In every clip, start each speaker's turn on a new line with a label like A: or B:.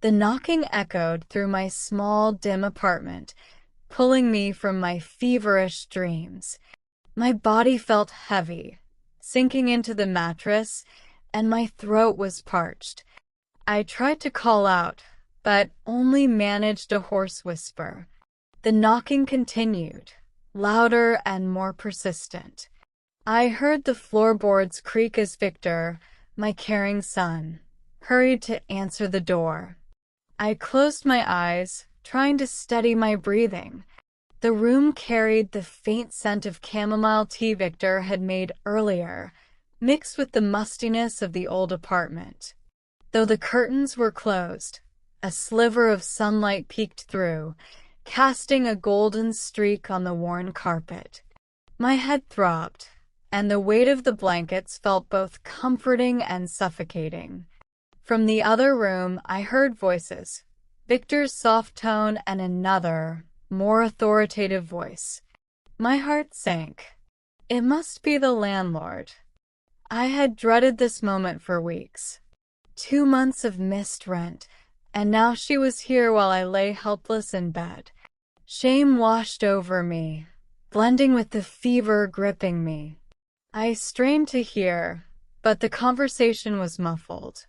A: The knocking echoed through my small, dim apartment, pulling me from my feverish dreams. My body felt heavy, sinking into the mattress, and my throat was parched. I tried to call out, but only managed a hoarse whisper. The knocking continued, louder and more persistent. I heard the floorboards creak as Victor, my caring son, hurried to answer the door. I closed my eyes, trying to steady my breathing. The room carried the faint scent of chamomile tea Victor had made earlier, mixed with the mustiness of the old apartment. Though the curtains were closed, a sliver of sunlight peeked through, casting a golden streak on the worn carpet. My head throbbed, and the weight of the blankets felt both comforting and suffocating. From the other room, I heard voices, Victor's soft tone and another, more authoritative voice. My heart sank. It must be the landlord. I had dreaded this moment for weeks. 2 months of missed rent, and now she was here while I lay helpless in bed. Shame washed over me, blending with the fever gripping me. I strained to hear, but the conversation was muffled.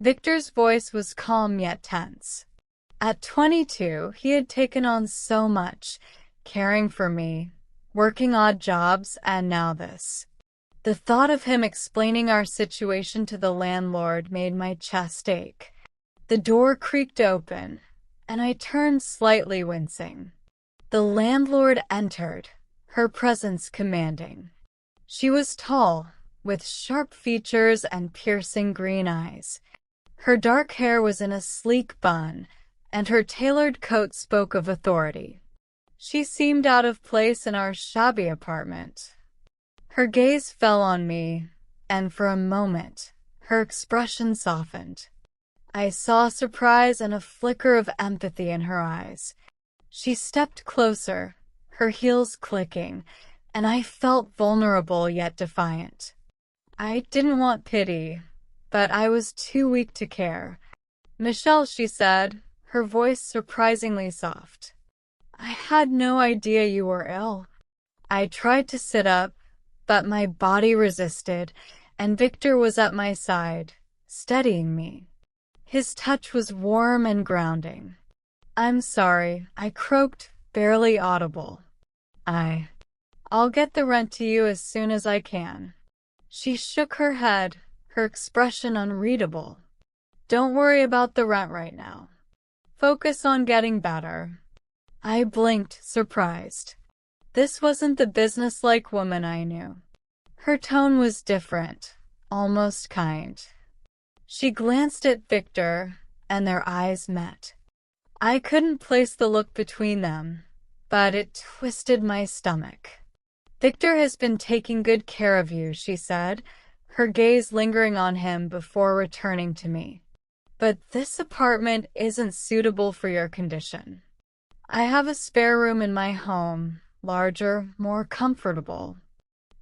A: Victor's voice was calm yet tense. At 22, he had taken on so much, caring for me, working odd jobs, and now this. The thought of him explaining our situation to the landlord made my chest ache. The door creaked open, and I turned slightly wincing. The landlord entered, her presence commanding. She was tall, with sharp features and piercing green eyes. Her dark hair was in a sleek bun, and her tailored coat spoke of authority. She seemed out of place in our shabby apartment. Her gaze fell on me, and for a moment, her expression softened. I saw surprise and a flicker of empathy in her eyes. She stepped closer, her heels clicking, and I felt vulnerable yet defiant. I didn't want pity, but I was too weak to care. "Michelle," she said, her voice surprisingly soft. "I had no idea you were ill." I tried to sit up, but my body resisted, and Victor was at my side, steadying me. His touch was warm and grounding. "I'm sorry," I croaked, barely audible. I'll get the rent to you as soon as I can." She shook her head, her expression unreadable. "Don't worry about the rent right now. Focus on getting better." I blinked, surprised. This wasn't the businesslike woman I knew. Her tone was different, almost kind. She glanced at Victor, and their eyes met. I couldn't place the look between them, but it twisted my stomach. "Victor has been taking good care of you," she said, her gaze lingering on him before returning to me. "But this apartment isn't suitable for your condition. I have a spare room in my home, larger, more comfortable.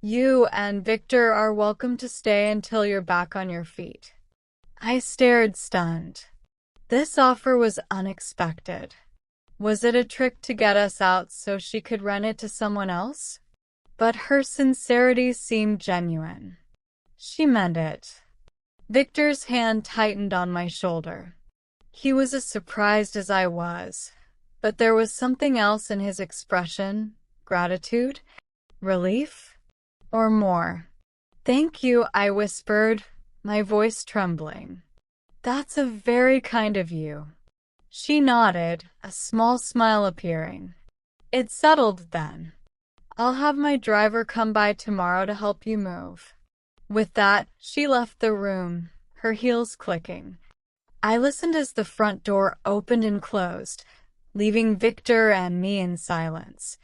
A: You and Victor are welcome to stay until you're back on your feet." I stared, stunned. This offer was unexpected. Was it a trick to get us out so she could rent it to someone else? But her sincerity seemed genuine. She meant it. Victor's hand tightened on my shoulder. He was as surprised as I was, but there was something else in his expression. Gratitude? Relief? Or more? "Thank you," I whispered, my voice trembling. "That's a very kind of you." She nodded, a small smile appearing. "It's settled then. I'll have my driver come by tomorrow to help you move." With that, she left the room, her heels clicking. I listened as the front door opened and closed, leaving Victor and me in silence.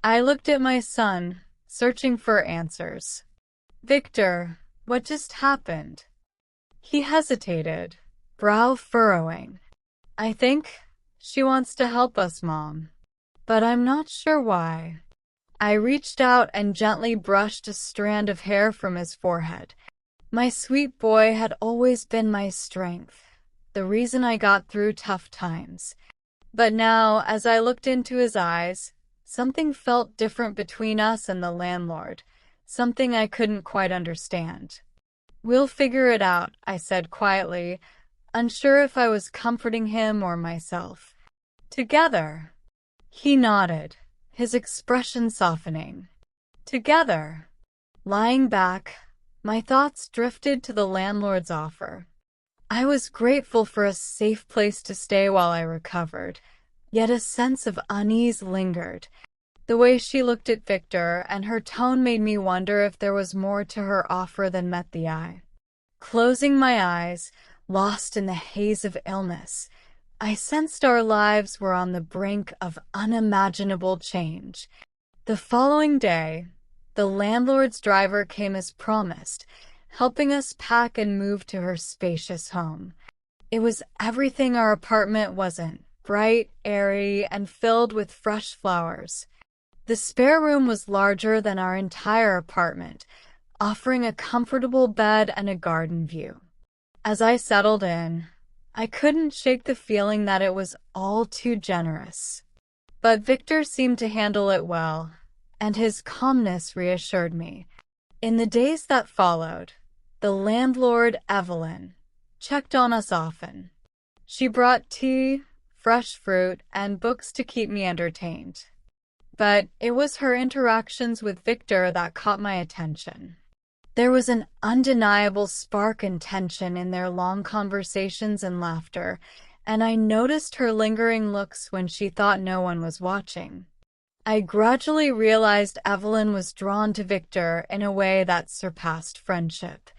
A: I looked at my son, searching for answers. "Victor, what just happened?" He hesitated, brow furrowing. "I think she wants to help us, Mom, but I'm not sure why." I reached out and gently brushed a strand of hair from his forehead. My sweet boy had always been my strength, the reason I got through tough times. But now, as I looked into his eyes, something felt different between us and the landlord, something I couldn't quite understand. "We'll figure it out," I said quietly, unsure if I was comforting him or myself. "Together." He nodded, his expression softening. "Together." Lying back, my thoughts drifted to the landlord's offer. I was grateful for a safe place to stay while I recovered, yet a sense of unease lingered. The way she looked at Victor and her tone made me wonder if there was more to her offer than met the eye. Closing my eyes, lost in the haze of illness, I sensed our lives were on the brink of unimaginable change. The following day, the landlord's driver came as promised, helping us pack and move to her spacious home. It was everything our apartment wasn't: bright, airy, and filled with fresh flowers. The spare room was larger than our entire apartment, offering a comfortable bed and a garden view. As I settled in, I couldn't shake the feeling that it was all too generous. But Victor seemed to handle it well, and his calmness reassured me. In the days that followed, the landlord, Evelyn, checked on us often. She brought tea, fresh fruit, and books to keep me entertained. But it was her interactions with Victor that caught my attention. There was an undeniable spark and tension in their long conversations and laughter, and I noticed her lingering looks when she thought no one was watching. I gradually realized Evelyn was drawn to Victor in a way that surpassed friendship.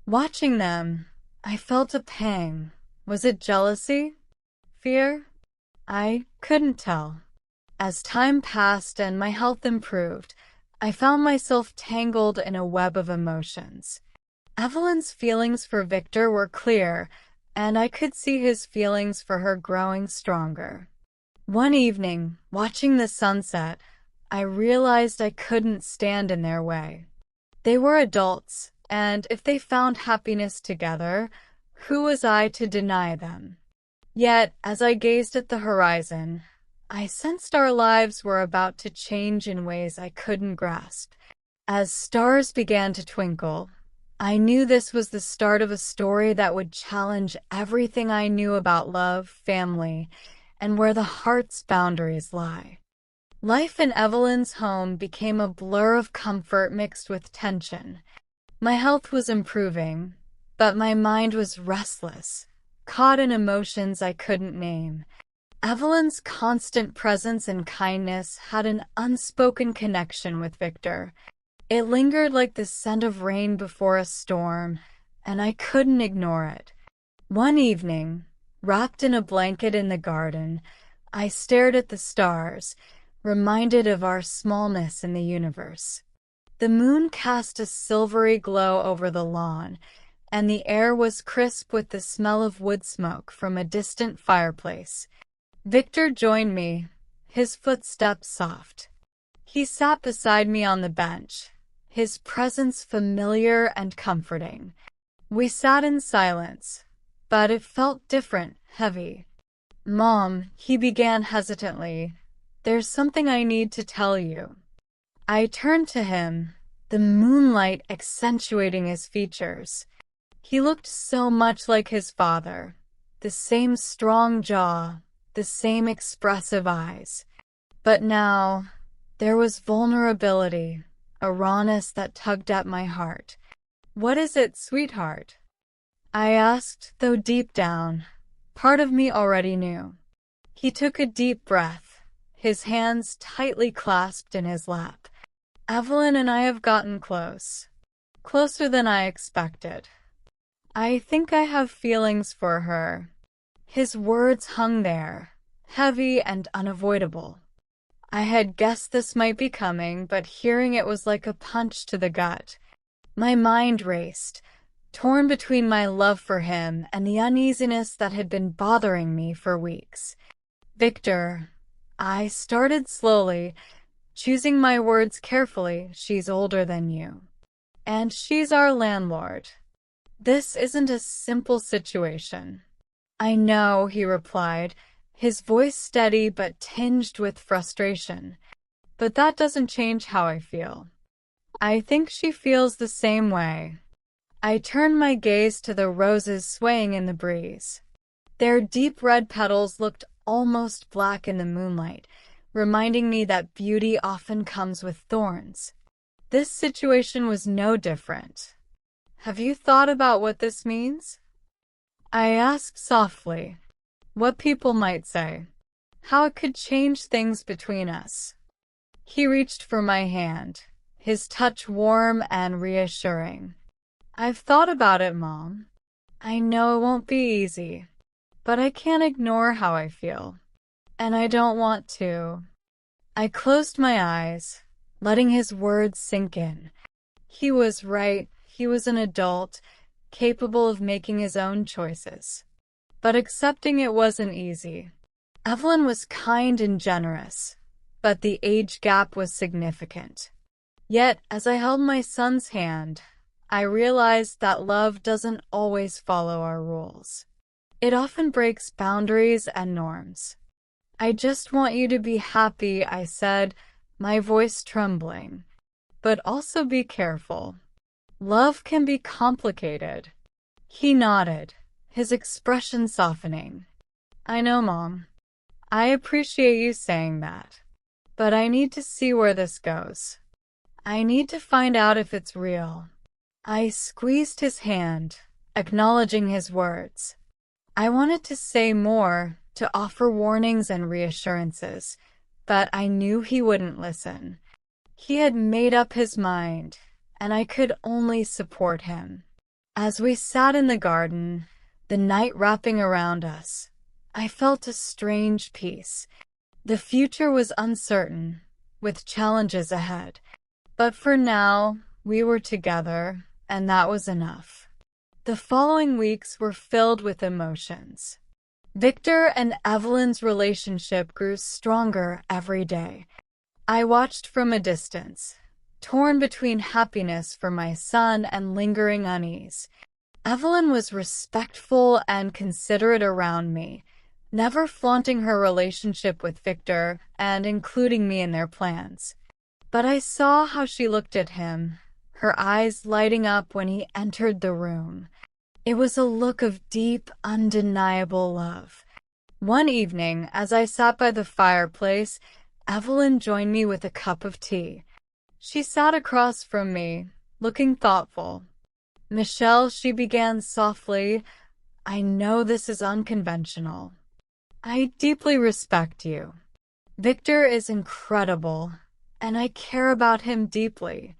A: Watching them, I felt a pang. Was it jealousy? Fear? I couldn't tell. As time passed and my health improved, I found myself tangled in a web of emotions. Evelyn's feelings for Victor were clear, and I could see his feelings for her growing stronger. One evening, watching the sunset, I realized I couldn't stand in their way. They were adults, and if they found happiness together, who was I to deny them? Yet, as I gazed at the horizon, I sensed our lives were about to change in ways I couldn't grasp. As stars began to twinkle, I knew this was the start of a story that would challenge everything I knew about love, family, and where the heart's boundaries lie. Life in Evelyn's home became a blur of comfort mixed with tension. My health was improving, but my mind was restless, caught in emotions I couldn't name. Evelyn's constant presence and kindness had an unspoken connection with Victor. It lingered like the scent of rain before a storm, and I couldn't ignore it. One evening, wrapped in a blanket in the garden, I stared at the stars, reminded of our smallness in the universe. The moon cast a silvery glow over the lawn, and the air was crisp with the smell of wood smoke from a distant fireplace. Victor joined me, his footsteps soft. He sat beside me on the bench, his presence familiar and comforting. We sat in silence, but it felt different, heavy. "Mom," he began hesitantly, "there's something I need to tell you." I turned to him, the moonlight accentuating his features. He looked so much like his father, the same strong jaw, the same expressive eyes. But now, there was vulnerability, a rawness that tugged at my heart. "What is it, sweetheart?" I asked, though deep down, part of me already knew. He took a deep breath, his hands tightly clasped in his lap. "Evelyn and I have gotten close. Closer than I expected. I think I have feelings for her." His words hung there, heavy and unavoidable. I had guessed this might be coming, but hearing it was like a punch to the gut. My mind raced, torn between my love for him and the uneasiness that had been bothering me for weeks. "Victor," I started slowly, choosing my words carefully. "She's older than you. And she's our landlord. This isn't a simple situation. I know, he replied, his voice steady but tinged with frustration. But that doesn't change how I feel. I think she feels the same way. I turned my gaze to the roses swaying in the breeze. Their deep red petals looked almost black in the moonlight, reminding me that beauty often comes with thorns. This situation was no different. Have you thought about what this means? I asked softly. What people might say. How it could change things between us. He reached for my hand, his touch warm and reassuring. I've thought about it, Mom. I know it won't be easy, but I can't ignore how I feel. And I don't want to. I closed my eyes, letting his words sink in. He was right. He was an adult, capable of making his own choices. But accepting it wasn't easy. Evelyn was kind and generous, but the age gap was significant. Yet, as I held my son's hand, I realized that love doesn't always follow our rules. It often breaks boundaries and norms. I just want you to be happy, I said, my voice trembling. But also be careful. Love can be complicated. He nodded, his expression softening. I know, Mom. I appreciate you saying that. But I need to see where this goes. I need to find out if it's real. I squeezed his hand, acknowledging his words. I wanted to say more, to offer warnings and reassurances, but I knew he wouldn't listen. He had made up his mind, and I could only support him. As we sat in the garden, the night wrapping around us, I felt a strange peace. The future was uncertain, with challenges ahead. But for now, we were together, and that was enough. The following weeks were filled with emotions. Victor and Evelyn's relationship grew stronger every day. I watched from a distance, torn between happiness for my son and lingering unease. Evelyn was respectful and considerate around me, never flaunting her relationship with Victor and including me in their plans. But I saw how she looked at him, her eyes lighting up when he entered the room. It was a look of deep, undeniable love. One evening, as I sat by the fireplace, Evelyn joined me with a cup of tea. She sat across from me, looking thoughtful. Michelle, she began softly, I know this is unconventional. I deeply respect you. Victor is incredible, and I care about him deeply.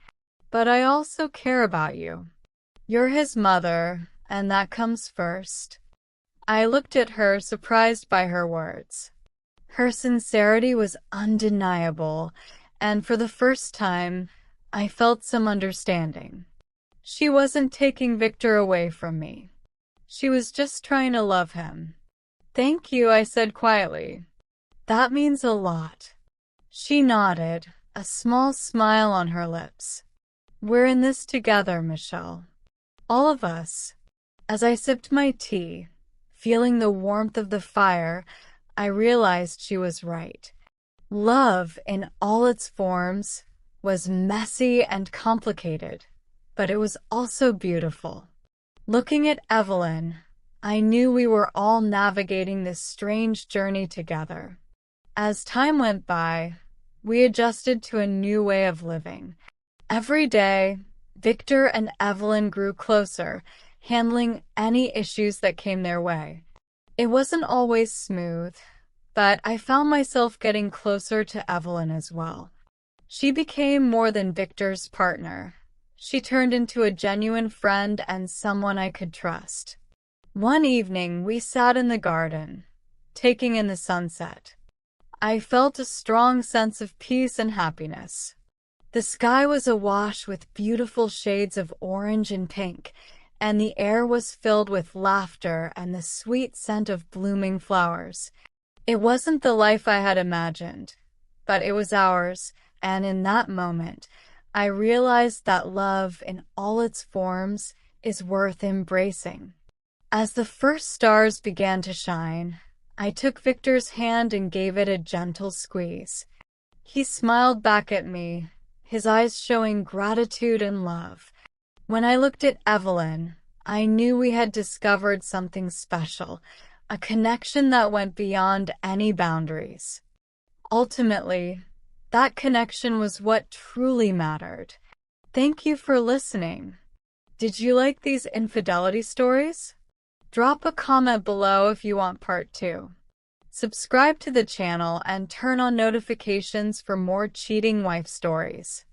A: But I also care about you. You're his mother, and that comes first. I looked at her, surprised by her words. Her sincerity was undeniable, and for the first time, I felt some understanding. She wasn't taking Victor away from me. She was just trying to love him. Thank you, I said quietly. That means a lot. She nodded, a small smile on her lips. We're in this together, Michelle. All of us. As I sipped my tea, feeling the warmth of the fire, I realized she was right. Love, in all its forms, was messy and complicated, but it was also beautiful. Looking at Evelyn, I knew we were all navigating this strange journey together. As time went by, we adjusted to a new way of living. Every day, Victor and Evelyn grew closer, handling any issues that came their way. It wasn't always smooth, but I found myself getting closer to Evelyn as well. She became more than Victor's partner. She turned into a genuine friend and someone I could trust. One evening, we sat in the garden, taking in the sunset. I felt a strong sense of peace and happiness. The sky was awash with beautiful shades of orange and pink, and the air was filled with laughter and the sweet scent of blooming flowers. It wasn't the life I had imagined, but it was ours, and in that moment, I realized that love in all its forms is worth embracing. As the first stars began to shine, I took Victor's hand and gave it a gentle squeeze. He smiled back at me, his eyes showing gratitude and love. When I looked at Evelyn, I knew we had discovered something special, a connection that went beyond any boundaries. Ultimately, that connection was what truly mattered. Thank you for listening. Did you like these infidelity stories? Drop a comment below if you want part 2. Subscribe to the channel and turn on notifications for more cheating wife stories.